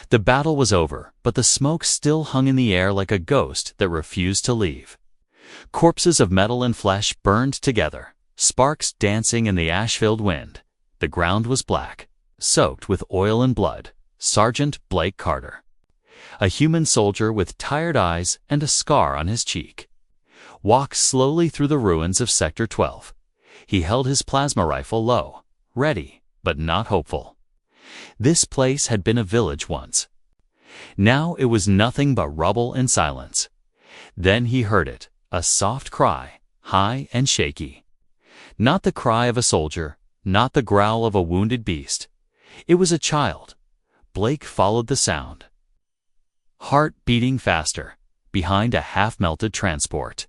The battle was over, but the smoke still hung in the air like a ghost that refused to leave. Corpses of metal and flesh burned together, sparks dancing in the ash-filled wind. The ground was black, soaked with oil and blood. Sergeant Blake Carter. A human soldier with tired eyes and a scar on his cheek. Walked slowly through the ruins of Sector 12. He held his plasma rifle low, ready, but not hopeful. This place had been a village once. Now it was nothing but rubble and silence. Then he heard it, a soft cry, high and shaky. Not the cry of a soldier, not the growl of a wounded beast. It was a child. Blake followed the sound. Heart beating faster, behind a half-melted transport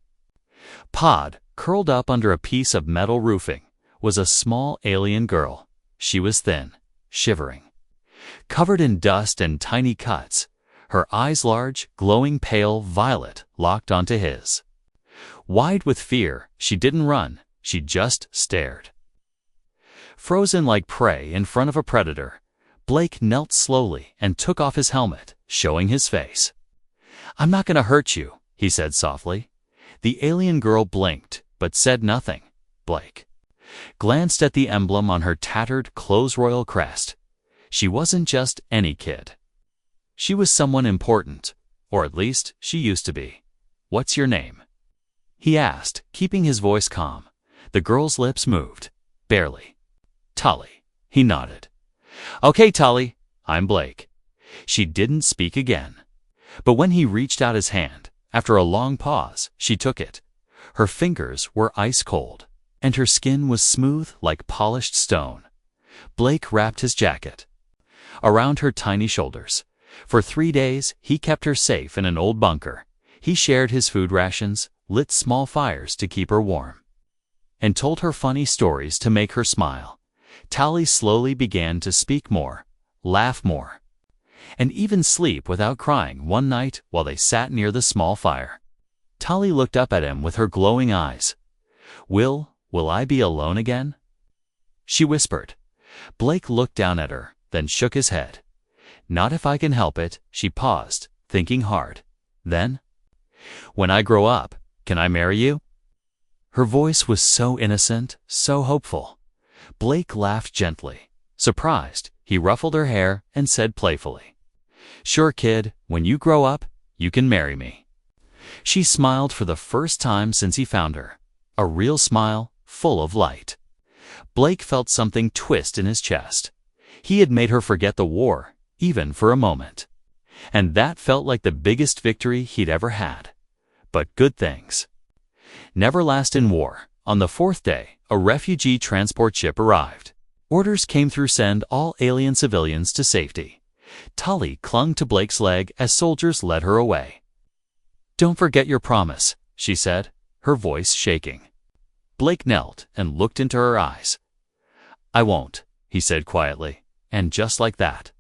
pod, curled up under a piece of metal roofing, was a small alien girl. She was thin, shivering, covered in dust and tiny cuts, her eyes large, glowing pale violet, locked onto his. Wide with fear, she didn't run, she just stared. Frozen like prey in front of a predator, Blake knelt slowly and took off his helmet, showing his face. "I'm not going to hurt you," he said softly. The alien girl blinked, but said nothing. Blake glanced at the emblem on her tattered clothes royal crest. She wasn't just any kid. She was someone important, or at least she used to be. "What's your name?" he asked, keeping his voice calm. The girl's lips moved, barely. "Tully," he nodded. "Okay, Tully, I'm Blake." She didn't speak again. But when he reached out his hand, after a long pause, she took it. Her fingers were ice cold, and her skin was smooth like polished stone. Blake wrapped his jacket around her tiny shoulders. For 3 days, he kept her safe in an old bunker. He shared his food rations, lit small fires to keep her warm, and told her funny stories to make her smile. Tully slowly began to speak more, laugh more, and even sleep without crying one night while they sat near the small fire. Tully looked up at him with her glowing eyes. Will I be alone again?" she whispered. Blake looked down at her, then shook his head. "Not if I can help it." She paused, thinking hard. Then, "When I grow up, can I marry you?" Her voice was so innocent, so hopeful. Blake laughed gently. Surprised, he ruffled her hair and said playfully, "Sure, kid, when you grow up, you can marry me." She smiled for the first time since he found her. A real smile, full of light. Blake felt something twist in his chest. He had made her forget the war, even for a moment. And that felt like the biggest victory he'd ever had. But good things never last in war. On the 4th day, a refugee transport ship arrived. Orders came through send all alien civilians to safety. Tully clung to Blake's leg as soldiers led her away. "Don't forget your promise," she said, her voice shaking. Blake knelt and looked into her eyes. "I won't," he said quietly, and just like that,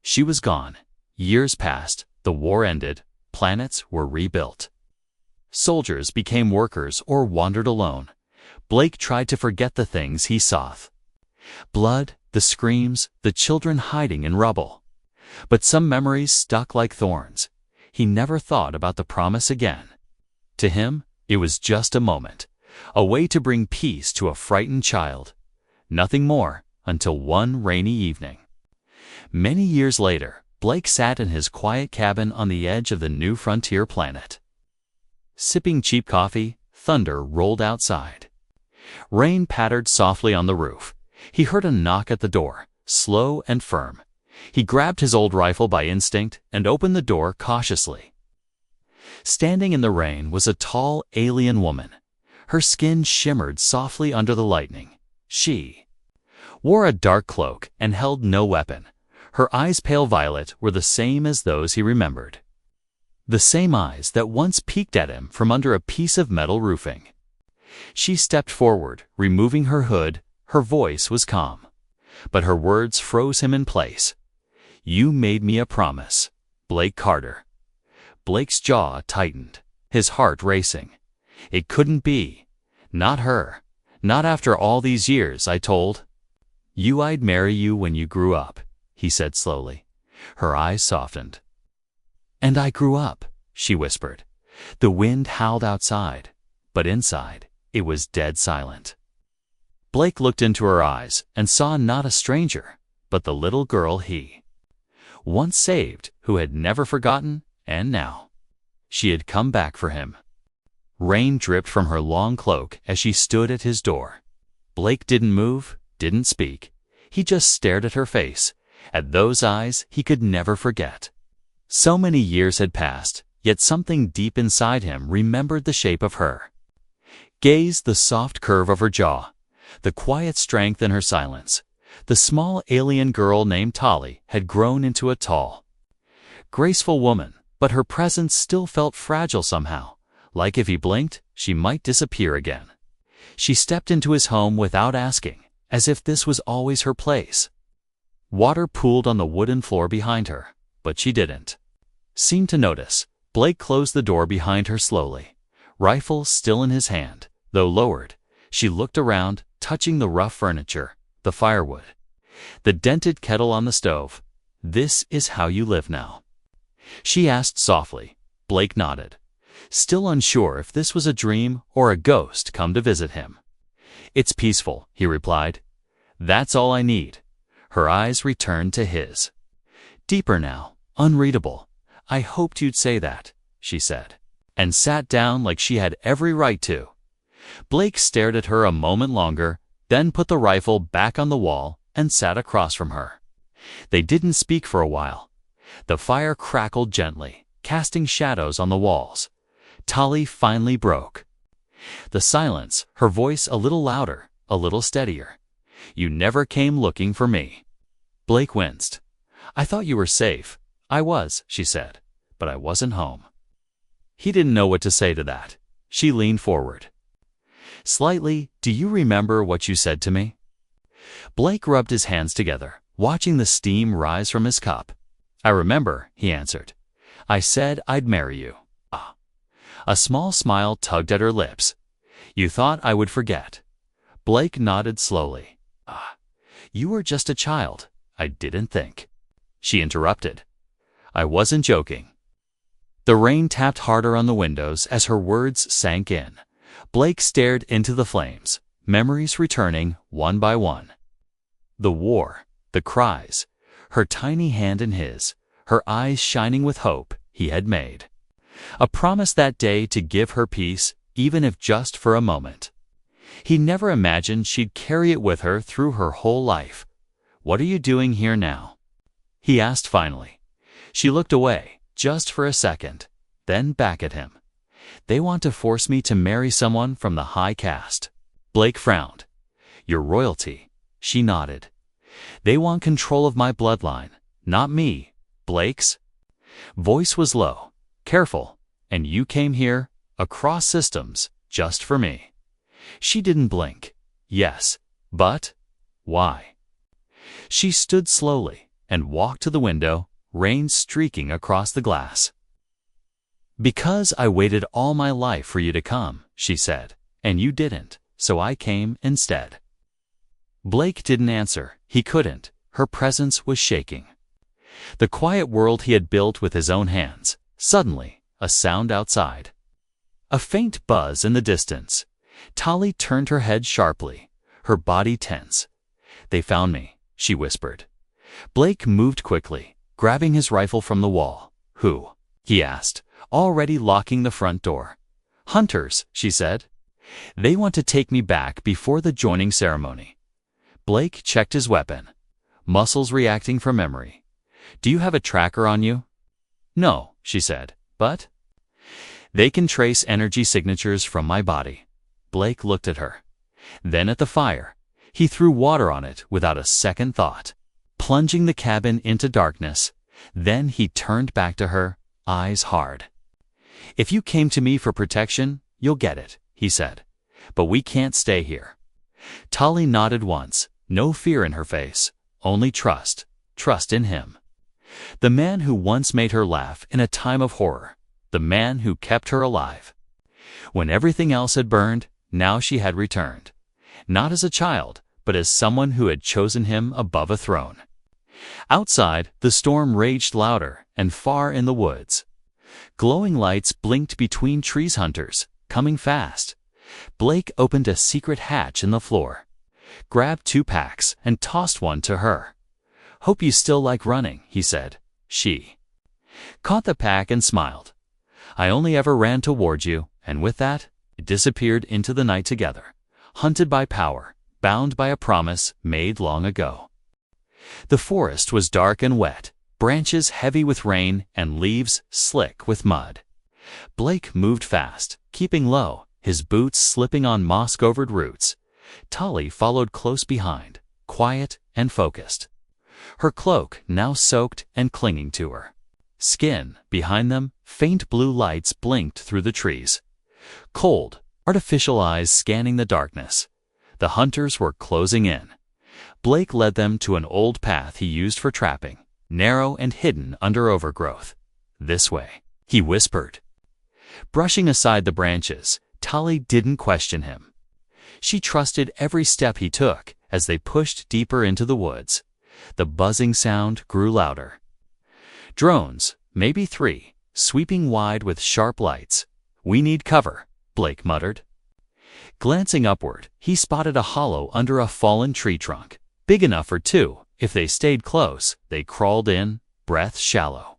she was gone. Years passed, the war ended, planets were rebuilt. Soldiers became workers or wandered alone. Blake tried to forget the things he saw. Blood, the screams, the children hiding in rubble. But some memories stuck like thorns. He never thought about the promise again. To him, it was just a moment, a way to bring peace to a frightened child. Nothing more, until one rainy evening. Many years later, Blake sat in his quiet cabin on the edge of the new frontier planet. Sipping cheap coffee, thunder rolled outside. Rain pattered softly on the roof. He heard a knock at the door, slow and firm. He grabbed his old rifle by instinct and opened the door cautiously. Standing in the rain was a tall alien woman. Her skin shimmered softly under the lightning. She wore a dark cloak and held no weapon. Her eyes, pale violet, were the same as those he remembered. The same eyes that once peeked at him from under a piece of metal roofing. She stepped forward, removing her hood. Her voice was calm, but her words froze him in place. "You made me a promise, Blake Carter." Blake's jaw tightened, his heart racing. It couldn't be. Not her. Not after all these years. "I told you I'd marry you when you grew up," he said slowly. Her eyes softened. "And I grew up," she whispered. The wind howled outside, but inside it was dead silent. Blake looked into her eyes and saw not a stranger, but the little girl he once saved, who had never forgotten, and now she had come back for him. Rain dripped from her long cloak as she stood at his door. Blake didn't move, didn't speak. He just stared at her face, at those eyes he could never forget. So many years had passed, yet something deep inside him remembered the shape of her gaze, the soft curve of her jaw, the quiet strength in her silence. The small alien girl named Tali had grown into a tall, graceful woman, but her presence still felt fragile somehow, like if he blinked, she might disappear again. She stepped into his home without asking, as if this was always her place. Water pooled on the wooden floor behind her, but she didn't seem to notice. Blake closed the door behind her slowly, rifle still in his hand, though lowered. She looked around, touching the rough furniture, the firewood, the dented kettle on the stove. "This is how you live now?" she asked softly. Blake nodded, still unsure if this was a dream or a ghost come to visit him. "It's peaceful," he replied. "That's all I need." Her eyes returned to his. Deeper now, unreadable. "I hoped you'd say that," she said, and sat down like she had every right to. Blake stared at her a moment longer, then put the rifle back on the wall and sat across from her. They didn't speak for a while. The fire crackled gently, casting shadows on the walls. Tali finally broke the silence, her voice a little louder, a little steadier. "You never came looking for me." Blake winced. "I thought you were safe." "I was," she said, "but I wasn't home." He didn't know what to say to that. She leaned forward. "Slightly, do you remember what you said to me?" Blake rubbed his hands together, watching the steam rise from his cup. "I remember," he answered. "I said I'd marry you." Ah. A small smile tugged at her lips. "You thought I would forget." Blake nodded slowly. "Ah. You were just a child. I didn't think." She interrupted. "I wasn't joking." The rain tapped harder on the windows as her words sank in. Blake stared into the flames, memories returning one by one. The war, the cries, her tiny hand in his, her eyes shining with hope he had made. A promise that day to give her peace, even if just for a moment. He never imagined she'd carry it with her through her whole life. "What are you doing here now?" he asked finally. She looked away, just for a second, then back at him. "They want to force me to marry someone from the high caste." Blake frowned. "You're royalty." She nodded. "They want control of my bloodline, not me." Blake's voice was low, careful. "And you came here, across systems, just for me." She didn't blink. "Yes, but why?" She stood slowly and walked to the window, rain streaking across the glass. "Because I waited all my life for you to come," she said, "and you didn't, so I came instead." Blake didn't answer. He couldn't. Her presence was shaking. The quiet world he had built with his own hands. Suddenly, a sound outside. A faint buzz in the distance. Tali turned her head sharply, her body tense. "They found me," she whispered. Blake moved quickly, grabbing his rifle from the wall. "Who?" he asked, already locking the front door. "Hunters," she said. "They want to take me back before the joining ceremony." Blake checked his weapon, muscles reacting from memory. "Do you have a tracker on you?" "No," she said, "but they can trace energy signatures from my body." Blake looked at her, then at the fire. He threw water on it without a second thought, plunging the cabin into darkness. Then he turned back to her, eyes hard. "If you came to me for protection, you'll get it," he said. "But we can't stay here." Tali nodded once, no fear in her face, only trust, trust in him. The man who once made her laugh in a time of horror, the man who kept her alive. When everything else had burned, now she had returned. Not as a child, but as someone who had chosen him above a throne. Outside, the storm raged louder and far in the woods. Glowing lights blinked between trees. Hunters, coming fast. Blake opened a secret hatch in the floor, grabbed 2 packs, and tossed one to her. "Hope you still like running," he said. She caught the pack and smiled. "I only ever ran toward you," and with that, it disappeared into the night together, hunted by power, bound by a promise made long ago. The forest was dark and wet, branches heavy with rain and leaves slick with mud. Blake moved fast, keeping low, his boots slipping on moss-covered roots. Tali followed close behind, quiet and focused, her cloak now soaked and clinging to her skin. Behind them, faint blue lights blinked through the trees, cold, artificial eyes scanning the darkness. The hunters were closing in. Blake led them to an old path he used for trapping, narrow and hidden under overgrowth. "This way," he whispered. Brushing aside the branches, Tali didn't question him. She trusted every step he took as they pushed deeper into the woods. The buzzing sound grew louder. Drones, maybe 3, sweeping wide with sharp lights. "We need cover," Blake muttered. Glancing upward, he spotted a hollow under a fallen tree trunk, big enough for 2. If they stayed close, they crawled in, breath shallow.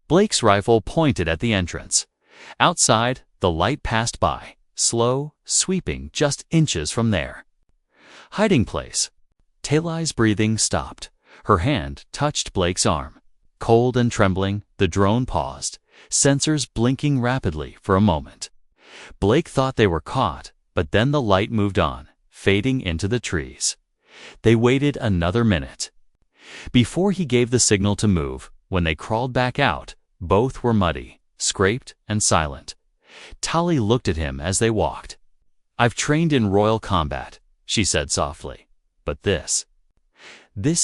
Blake's rifle pointed at the entrance. Outside, the light passed by, slow, sweeping just inches from there. Hiding place. Tali's breathing stopped. Her hand touched Blake's arm. Cold and trembling, the drone paused, sensors blinking rapidly for a moment. Blake thought they were caught, but then the light moved on, fading into the trees. They waited another minute before he gave the signal to move. When they crawled back out, both were muddy, scraped, and silent. Tali looked at him as they walked. "I've trained in royal combat," she said softly. "But this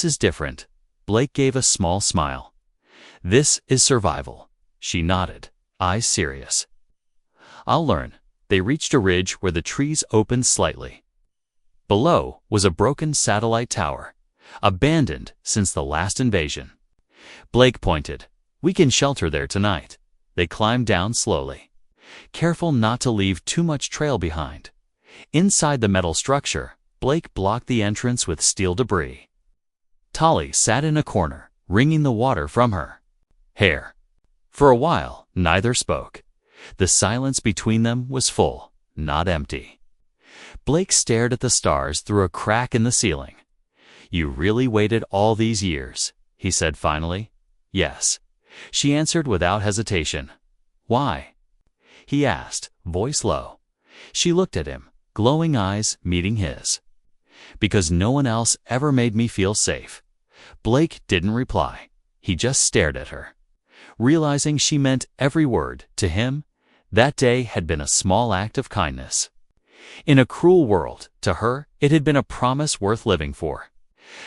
is different." Blake gave a small smile. "This is survival." She nodded, eyes serious. "I'll learn." They reached a ridge where the trees opened slightly. Below was a broken satellite tower, abandoned since the last invasion. Blake pointed. "We can shelter there tonight." They climbed down slowly, careful not to leave too much trail behind. Inside the metal structure, Blake blocked the entrance with steel debris. Tali sat in a corner, wringing the water from her hair. For a while, neither spoke. The silence between them was full, not empty. Blake stared at the stars through a crack in the ceiling. "You really waited all these years," he said finally. "Yes," she answered without hesitation. "Why?" he asked, voice low. She looked at him, glowing eyes meeting his. "Because no one else ever made me feel safe." Blake didn't reply. He just stared at her. Realizing she meant every word to him, that day had been a small act of kindness. In a cruel world, to her, it had been a promise worth living for.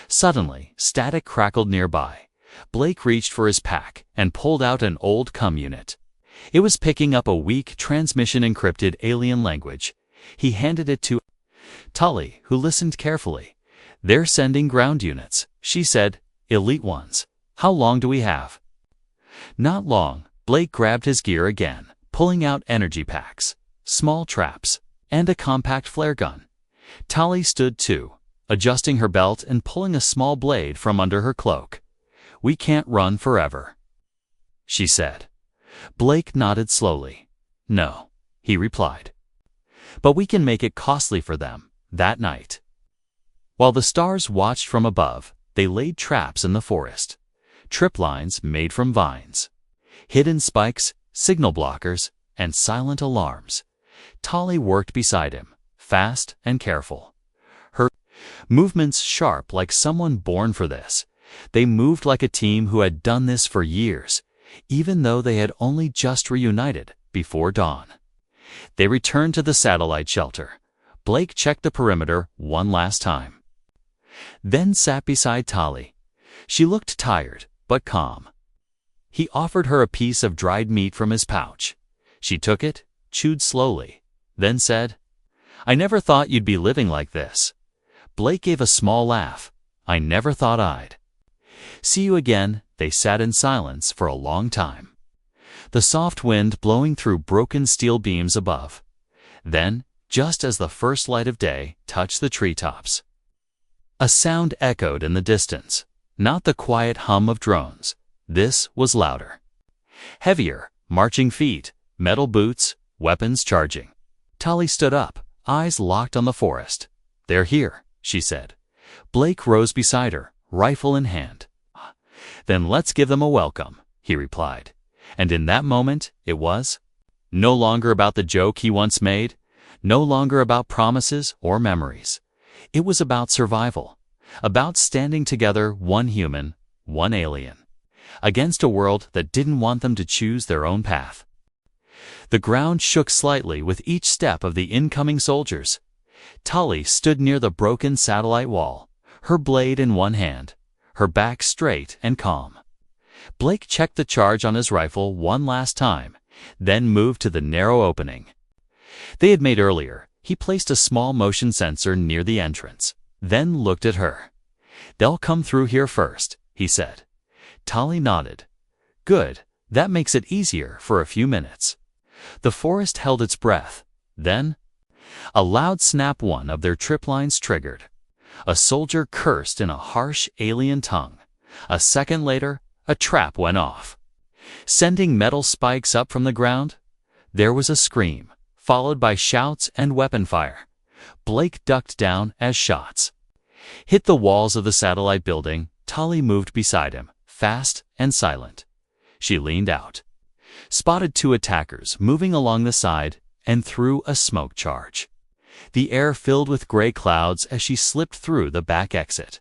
Suddenly, static crackled nearby. Blake reached for his pack and pulled out an old comm unit. It was picking up a weak transmission-encrypted alien language. He handed it to Tali, who listened carefully. "They're sending ground units," she said. "Elite ones. How long do we have?" "Not long." Blake grabbed his gear again, pulling out energy packs, small traps, and a compact flare gun. Tali stood too, adjusting her belt and pulling a small blade from under her cloak. "We can't run forever," she said. Blake nodded slowly. "No," he replied. "But we can make it costly for them." That night, while the stars watched from above, they laid traps in the forest. Trip lines made from vines, hidden spikes, signal blockers, and silent alarms. Tali worked beside him, fast and careful. Her movements sharp like someone born for this. They moved like a team who had done this for years, even though they had only just reunited before dawn. They returned to the satellite shelter. Blake checked the perimeter one last time, then sat beside Tali. She looked tired, but calm. He offered her a piece of dried meat from his pouch. She took it, chewed slowly, then said, "I never thought you'd be living like this." Blake gave a small laugh. "I never thought I'd." See you again. They sat in silence for a long time, the soft wind blowing through broken steel beams above. Then, just as the first light of day touched the treetops, a sound echoed in the distance, not the quiet hum of drones. This was louder. Heavier, marching feet, metal boots, weapons charging. Tali stood up, eyes locked on the forest. "They're here," she said. Blake rose beside her, rifle in hand. "Then let's give them a welcome," he replied. And in that moment, it was no longer about the joke he once made, no longer about promises or memories. It was about survival, about standing together, one human, one alien, against a world that didn't want them to choose their own path. The ground shook slightly with each step of the incoming soldiers. Tali stood near the broken satellite wall, her blade in one hand, her back straight and calm. Blake checked the charge on his rifle one last time, then moved to the narrow opening they had made earlier. He placed a small motion sensor near the entrance, then looked at her. "They'll come through here first," he said. Tali nodded. "Good, that makes it easier for a few minutes." The forest held its breath. Then, a loud snap, one of their trip lines triggered. A soldier cursed in a harsh alien tongue. A second later, a trap went off, sending metal spikes up from the ground. There was a scream, followed by shouts and weapon fire. Blake ducked down as shots hit the walls of the satellite building. Tali moved beside him, fast and silent. She leaned out, spotted two attackers moving along the side, and threw a smoke charge. The air filled with gray clouds as she slipped through the back exit.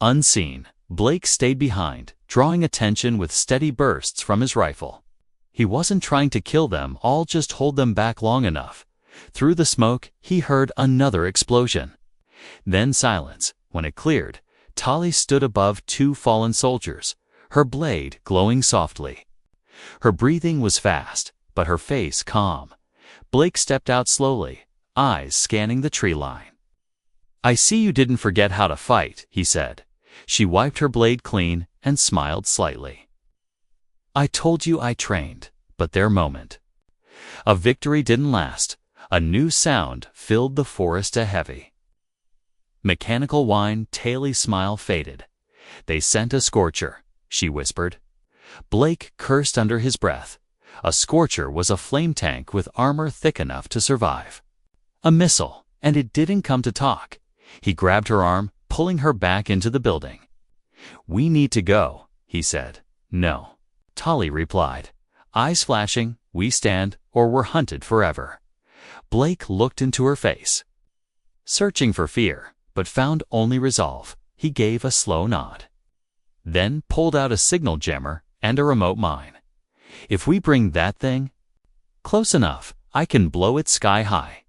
Unseen, Blake stayed behind, drawing attention with steady bursts from his rifle. He wasn't trying to kill them all, just hold them back long enough. Through the smoke, he heard another explosion. Then silence. When it cleared, Tali stood above two fallen soldiers, her blade glowing softly. Her breathing was fast, but her face calm. Blake stepped out slowly, eyes scanning the tree line. "I see you didn't forget how to fight," he said. She wiped her blade clean and smiled slightly. "I told you I trained, but their moment of victory didn't last." A new sound filled the forest, a heavy, mechanical whine. Tali's smile faded. "They sent a scorcher," she whispered. Blake cursed under his breath. A scorcher was a flame tank with armor thick enough to survive a missile, and it didn't come to talk. He grabbed her arm, pulling her back into the building. "We need to go," he said. "No," Tali replied, eyes flashing. "We stand, or we're hunted forever." Blake looked into her face, searching for fear, but found only resolve. He gave a slow nod, then pulled out a signal jammer and a remote mine. "If we bring that thing close enough, I can blow it sky high,"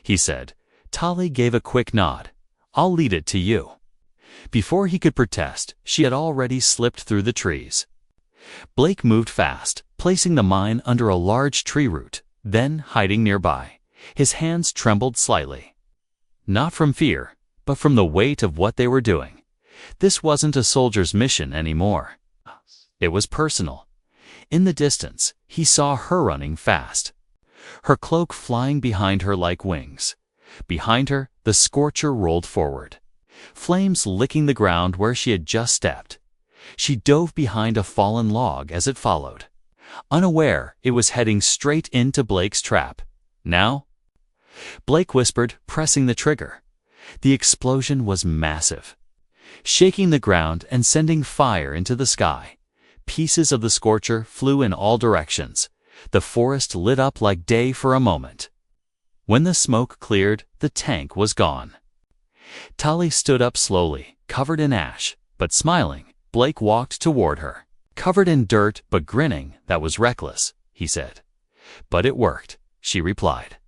he said. Tali gave a quick nod. "I'll lead it to you." Before he could protest, she had already slipped through the trees. Blake moved fast, placing the mine under a large tree root, then hiding nearby. His hands trembled slightly, not from fear, but from the weight of what they were doing. This wasn't a soldier's mission anymore. It was personal. In the distance, he saw her running fast, her cloak flying behind her like wings. Behind her, the scorcher rolled forward, flames licking the ground where she had just stepped. She dove behind a fallen log as it followed. Unaware, it was heading straight into Blake's trap. "Now?" Blake whispered, pressing the trigger. The explosion was massive, shaking the ground and sending fire into the sky. Pieces of the scorcher flew in all directions. The forest lit up like day for a moment. When the smoke cleared, the tank was gone. Tali stood up slowly, covered in ash, but smiling. Blake walked toward her. "Covered in dirt, but grinning. That was reckless," he said. "But it worked," she replied.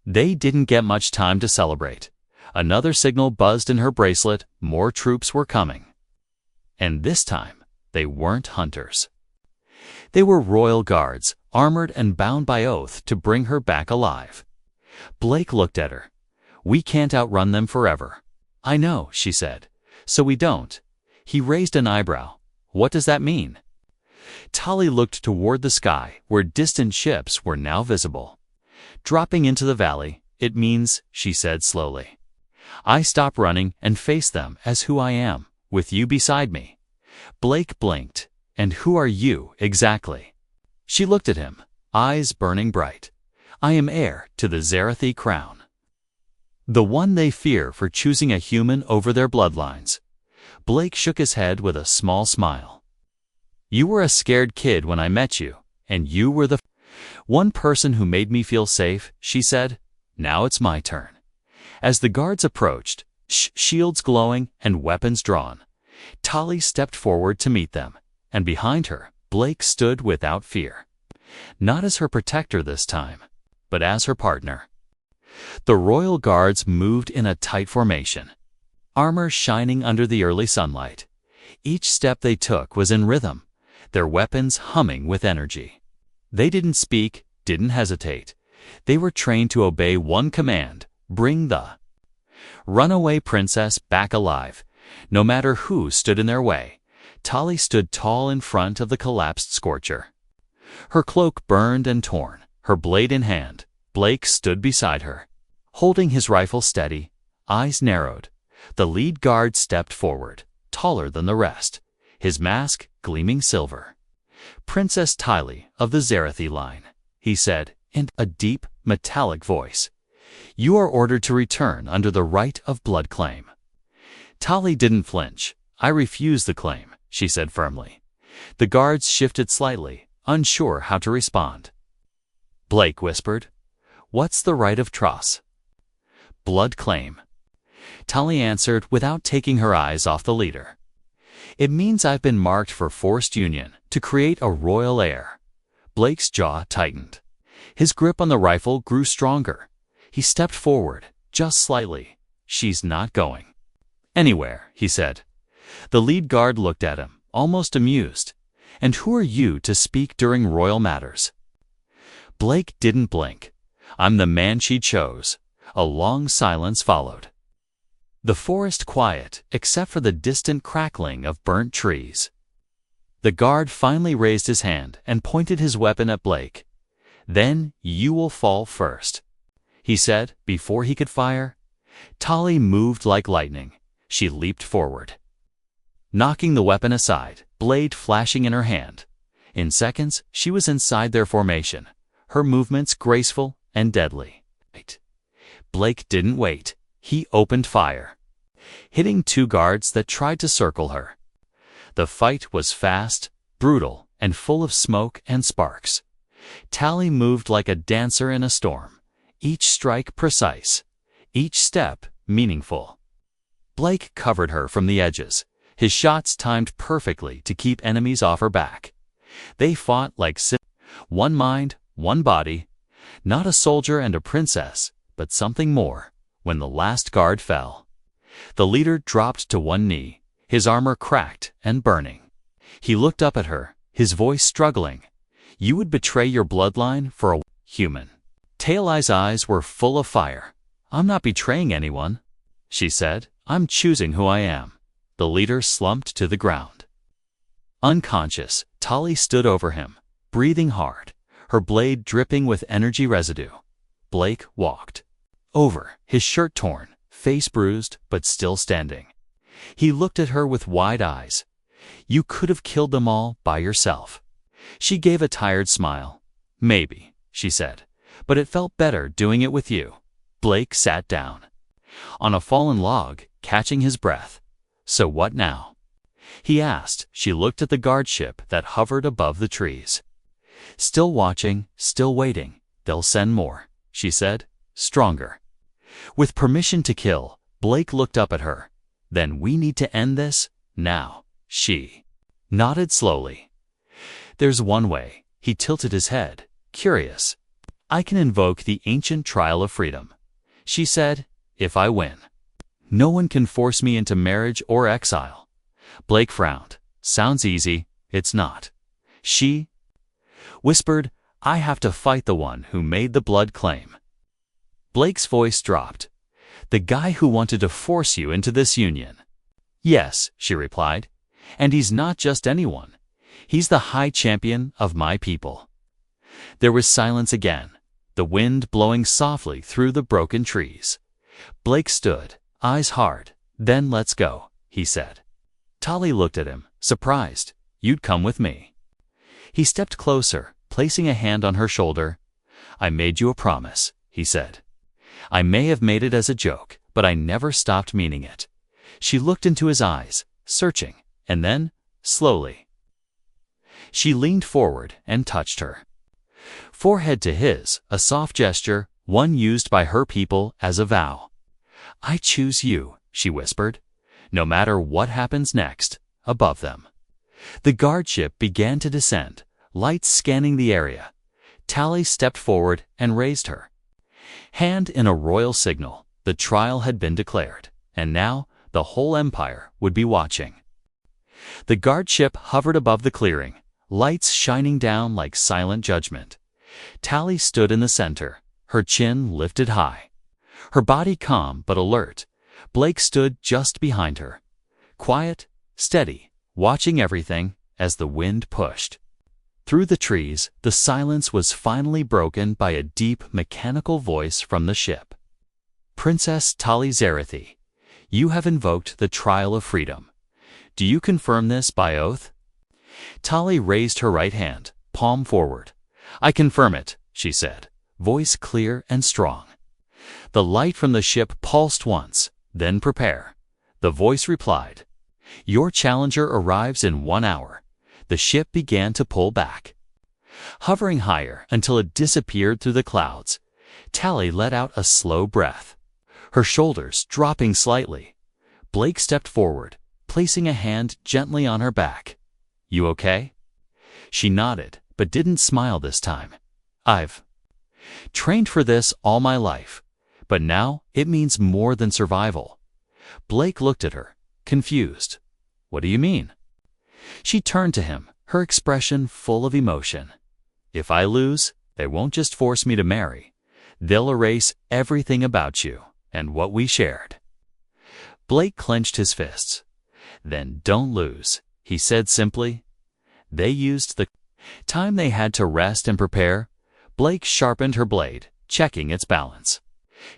They didn't get much time to celebrate. Another signal buzzed in her bracelet. More troops were coming. And this time, they weren't hunters. They were royal guards, armored and bound by oath to bring her back alive. Blake looked at her. "We can't outrun them forever." "I know," she said. "So we don't." He raised an eyebrow. What does that mean? Tali looked toward the sky, where distant ships were now visible. Dropping into the valley, it means, she said slowly, I stop running and face them as who I am, with you beside me. Blake blinked. And who are you, exactly? She looked at him, eyes burning bright. I am heir to the Zarathi crown. The one they fear for choosing a human over their bloodlines. Blake shook his head with a small smile. You were a scared kid when I met you, and you were the one person who made me feel safe, she said. Now it's my turn. As the guards approached, shields glowing and weapons drawn, Tali stepped forward to meet them, and behind her, Blake stood without fear. Not as her protector this time, but as her partner. The royal guards moved in a tight formation, armor shining under the early sunlight. Each step they took was in rhythm, their weapons humming with energy. They didn't speak, didn't hesitate. They were trained to obey one command, bring the runaway princess back alive. No matter who stood in their way, Tali stood tall in front of the collapsed Scorcher. Her cloak burned and torn, her blade in hand. Blake stood beside her, holding his rifle steady, eyes narrowed. The lead guard stepped forward, taller than the rest, his mask gleaming silver. Princess Tali of the Zarathi line, he said, in a deep, metallic voice. You are ordered to return under the right of blood claim. Tali didn't flinch. I refuse the claim, she said firmly. The guards shifted slightly, unsure how to respond. Blake whispered, What's the right of Tross? Blood claim. Tali answered without taking her eyes off the leader. It means I've been marked for forced union to create a royal heir. Blake's jaw tightened. His grip on the rifle grew stronger. He stepped forward, just slightly. She's not going anywhere, he said. The lead guard looked at him, almost amused. And who are you to speak during royal matters? Blake didn't blink. I'm the man she chose. A long silence followed. The forest quiet, except for the distant crackling of burnt trees. The guard finally raised his hand and pointed his weapon at Blake. Then you will fall first, he said before he could fire. Tali moved like lightning. She leaped forward, knocking the weapon aside, blade flashing in her hand. In seconds, she was inside their formation, her movements graceful and deadly. Blake didn't wait. He opened fire, hitting two guards that tried to circle her. The fight was fast, brutal, and full of smoke and sparks. Tali moved like a dancer in a storm, each strike precise, each step meaningful. Blake covered her from the edges, his shots timed perfectly to keep enemies off her back. They fought like one mind, one body, not a soldier and a princess, but something more. When the last guard fell, the leader dropped to one knee, his armor cracked and burning. He looked up at her, his voice struggling. You would betray your bloodline for a human. Tali's eyes were full of fire. I'm not betraying anyone, she said. I'm choosing who I am. The leader slumped to the ground. Unconscious, Tali stood over him, breathing hard, her blade dripping with energy residue. Blake walked over, his shirt torn, face bruised, but still standing. He looked at her with wide eyes. You could have killed them all by yourself. She gave a tired smile. Maybe, she said, but it felt better doing it with you. Blake sat down on a fallen log, catching his breath. So what now? He asked. She looked at the guard ship that hovered above the trees. Still watching, still waiting. They'll send more, she said, stronger. With permission to kill, Blake looked up at her. Then we need to end this, now. She nodded slowly. There's one way. He tilted his head, curious. I can invoke the ancient trial of freedom, she said, if I win. No one can force me into marriage or exile. Blake frowned. Sounds easy. It's not. She whispered, I have to fight the one who made the blood claim. Blake's voice dropped. The guy who wanted to force you into this union. Yes, she replied. And he's not just anyone. He's the high champion of my people. There was silence again, the wind blowing softly through the broken trees. Blake stood, eyes hard. Then let's go, he said. Tali looked at him, surprised. You'd come with me. He stepped closer, placing a hand on her shoulder. I made you a promise, he said. I may have made it as a joke, but I never stopped meaning it. She looked into his eyes, searching, and then, slowly, she leaned forward and touched her. Forehead to his, a soft gesture, one used by her people as a vow. I choose you, she whispered, no matter what happens next, above them. The guard ship began to descend, lights scanning the area. Tali stepped forward and raised her hand in a royal signal. The trial had been declared, and now the whole empire would be watching. The guard ship hovered above the clearing, lights shining down like silent judgment. Tali stood in the center, her chin lifted high, her body calm but alert. Blake stood just behind her, quiet, steady, watching everything as the wind pushed. Through the trees, the silence was finally broken by a deep, mechanical voice from the ship. Princess Tali Zarathi, you have invoked the trial of freedom. Do you confirm this by oath? Tali raised her right hand, palm forward. I confirm it, she said, voice clear and strong. The light from the ship pulsed once, then prepare. The voice replied. Your challenger arrives in 1 hour. The ship began to pull back, hovering higher until it disappeared through the clouds. Tali let out a slow breath, her shoulders dropping slightly. Blake stepped forward, placing a hand gently on her back. You okay? She nodded, but didn't smile this time. I've trained for this all my life, but now it means more than survival. Blake looked at her, confused. What do you mean? She turned to him, her expression full of emotion. If I lose, they won't just force me to marry. They'll erase everything about you and what we shared. Blake clenched his fists. Then don't lose, he said simply. They used the time they had to rest and prepare. Blake sharpened her blade, checking its balance.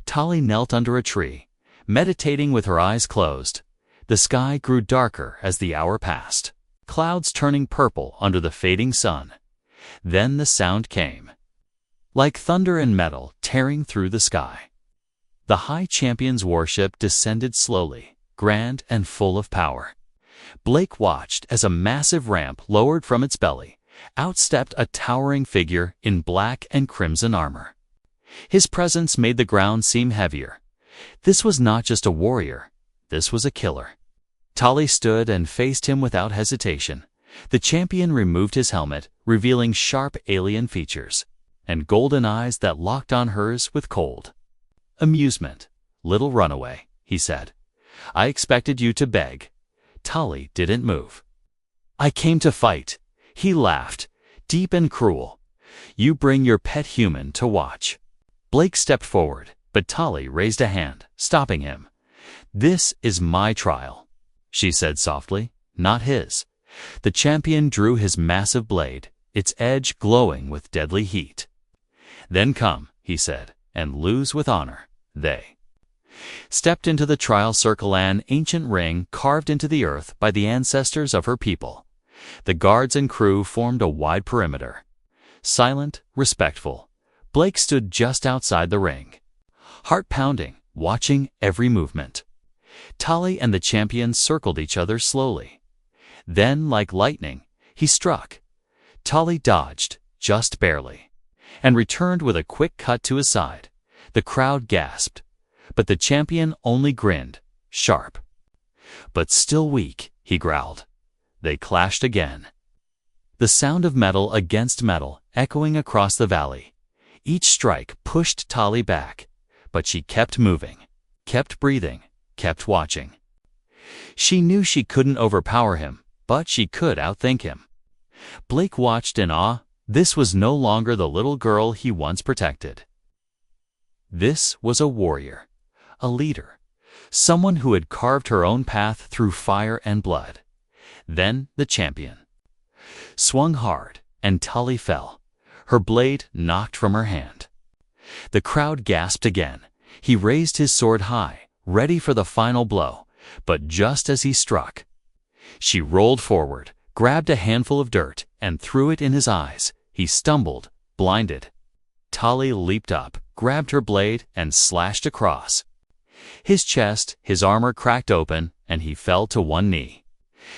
Tali knelt under a tree, meditating with her eyes closed. The sky grew darker as the hour passed, clouds turning purple under the fading sun. Then the sound came, like thunder and metal tearing through the sky. The High Champion's warship descended slowly, grand and full of power. Blake watched as a massive ramp lowered from its belly. Out stepped a towering figure in black and crimson armor. His presence made the ground seem heavier. This was not just a warrior, this was a killer. Tali stood and faced him without hesitation. The champion removed his helmet, revealing sharp alien features, and golden eyes that locked on hers with cold amusement. Little runaway, he said. I expected you to beg. Tali didn't move. I came to fight. He laughed, deep and cruel. You bring your pet human to watch. Blake stepped forward, but Tali raised a hand, stopping him. This is my trial, she said softly, not his. The champion drew his massive blade, its edge glowing with deadly heat. Then come, he said, and lose with honor. They stepped into the trial circle, an ancient ring carved into the earth by the ancestors of her people. The guards and crew formed a wide perimeter. Silent, respectful, Blake stood just outside the ring, heart pounding, watching every movement. Tali and the champion circled each other slowly. Then, like lightning, he struck. Tali dodged, just barely, and returned with a quick cut to his side. The crowd gasped, but the champion only grinned, sharp. But still weak, he growled. They clashed again. The sound of metal against metal echoing across the valley. Each strike pushed Tali back, but she kept moving, kept breathing, kept watching. She knew she couldn't overpower him, but she could outthink him. Blake watched in awe. This was no longer the little girl he once protected. This was a warrior, a leader, someone who had carved her own path through fire and blood. Then the champion swung hard, and Tully fell, her blade knocked from her hand. The crowd gasped again. He raised his sword high, ready for the final blow, but just as he struck, she rolled forward, grabbed a handful of dirt, and threw it in his eyes. He stumbled, blinded. Tully leaped up, grabbed her blade, and slashed across. His chest, his armor cracked open, and he fell to one knee.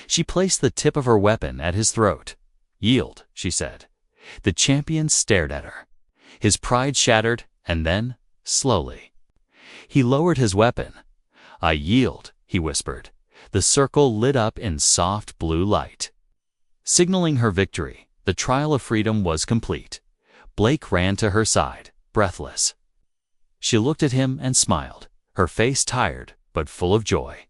She placed the tip of her weapon at his throat. "Yield," she said. The champion stared at her. His pride shattered, and then, slowly, he lowered his weapon. "I yield," he whispered. The circle lit up in soft blue light, signaling her victory. The trial of freedom was complete. Blake ran to her side, breathless. She looked at him and smiled, her face tired but full of joy.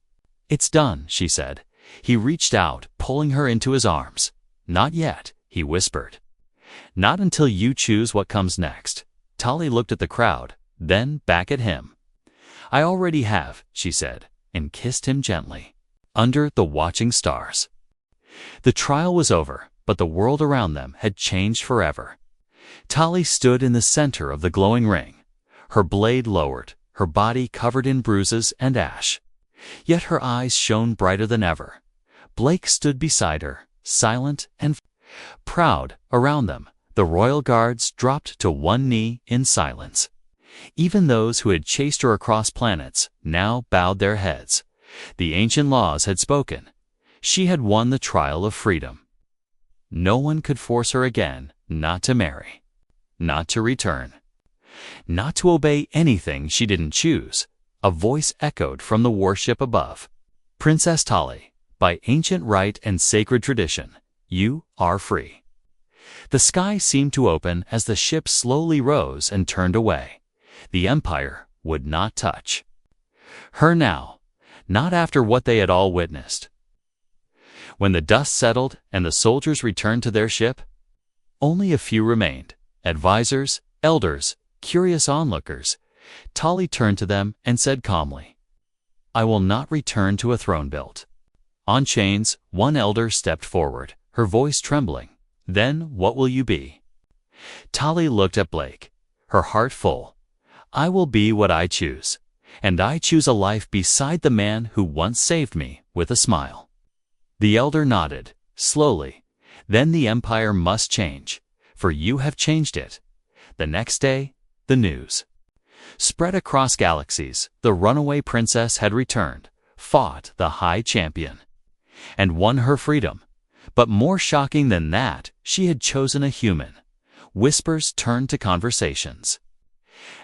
"It's done," she said. He reached out, pulling her into his arms. "Not yet," he whispered. "Not until you choose what comes next." Tully looked at the crowd, then back at him. "I already have," she said, and kissed him gently, under the watching stars. The trial was over, but the world around them had changed forever. Tully stood in the center of the glowing ring, her blade lowered, her body covered in bruises and ash. Yet her eyes shone brighter than ever. Blake stood beside her, silent and proud. Around them, the royal guards dropped to one knee in silence. Even those who had chased her across planets now bowed their heads. The ancient laws had spoken. She had won the trial of freedom. No one could force her again not to marry, not to return, not to obey anything she didn't choose. A voice echoed from the warship above. "Princess Tully, by ancient right and sacred tradition, you are free." The sky seemed to open as the ship slowly rose and turned away. The Empire would not touch her now, not after what they had all witnessed. When the dust settled and the soldiers returned to their ship, only a few remained, advisors, elders, curious onlookers. Tully turned to them and said calmly, "I will not return to a throne built on chains." One elder stepped forward, her voice trembling. "Then what will you be?" Tully looked at Blake, her heart full. "I will be what I choose, and I choose a life beside the man who once saved me," with a smile. The elder nodded, slowly. "Then the Empire must change, for you have changed it." The next day, the news spread across galaxies. The runaway princess had returned, fought the High Champion, and won her freedom. But more shocking than that, she had chosen a human. Whispers turned to conversations,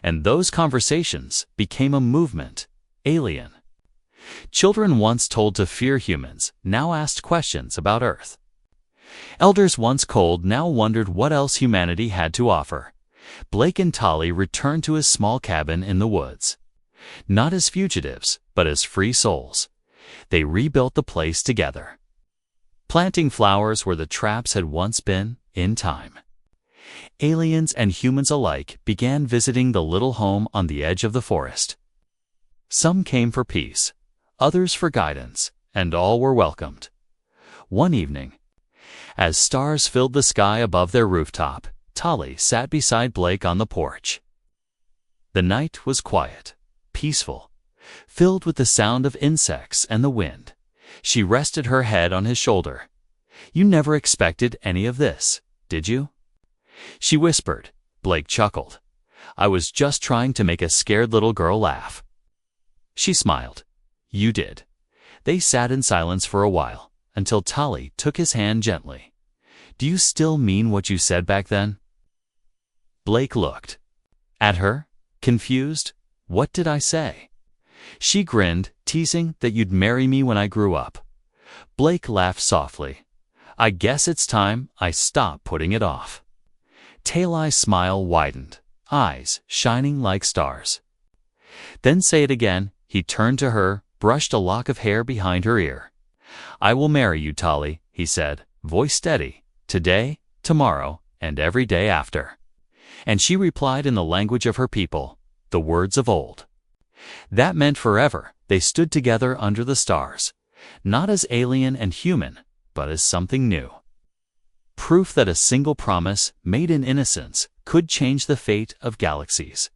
and those conversations became a movement. Alien. Children once told to fear humans now asked questions about Earth. Elders once cold now wondered what else humanity had to offer. Blake and Tully returned to his small cabin in the woods. Not as fugitives, but as free souls. They rebuilt the place together, planting flowers where the traps had once been. In time, aliens and humans alike began visiting the little home on the edge of the forest. Some came for peace, others for guidance, and all were welcomed. One evening, as stars filled the sky above their rooftop, Tully sat beside Blake on the porch. The night was quiet, peaceful, filled with the sound of insects and the wind. She rested her head on his shoulder. "You never expected any of this, did you?" she whispered. Blake chuckled. "I was just trying to make a scared little girl laugh." She smiled. "You did." They sat in silence for a while, until Tully took his hand gently. "Do you still mean what you said back then?" Blake looked at her, confused. "What did I say?" She grinned, teasing that you'd marry me when I grew up. Blake laughed softly. "I guess it's time I stop putting it off." Tail-Eye's smile widened, eyes shining like stars. "Then say it again." He turned to her, brushed a lock of hair behind her ear. "I will marry you, Tully," he said, voice steady. "Today, tomorrow, and every day after." And she replied in the language of her people, the words of old. That meant forever. They stood together under the stars, not as alien and human, but as something new. Proof that a single promise, made in innocence, could change the fate of galaxies.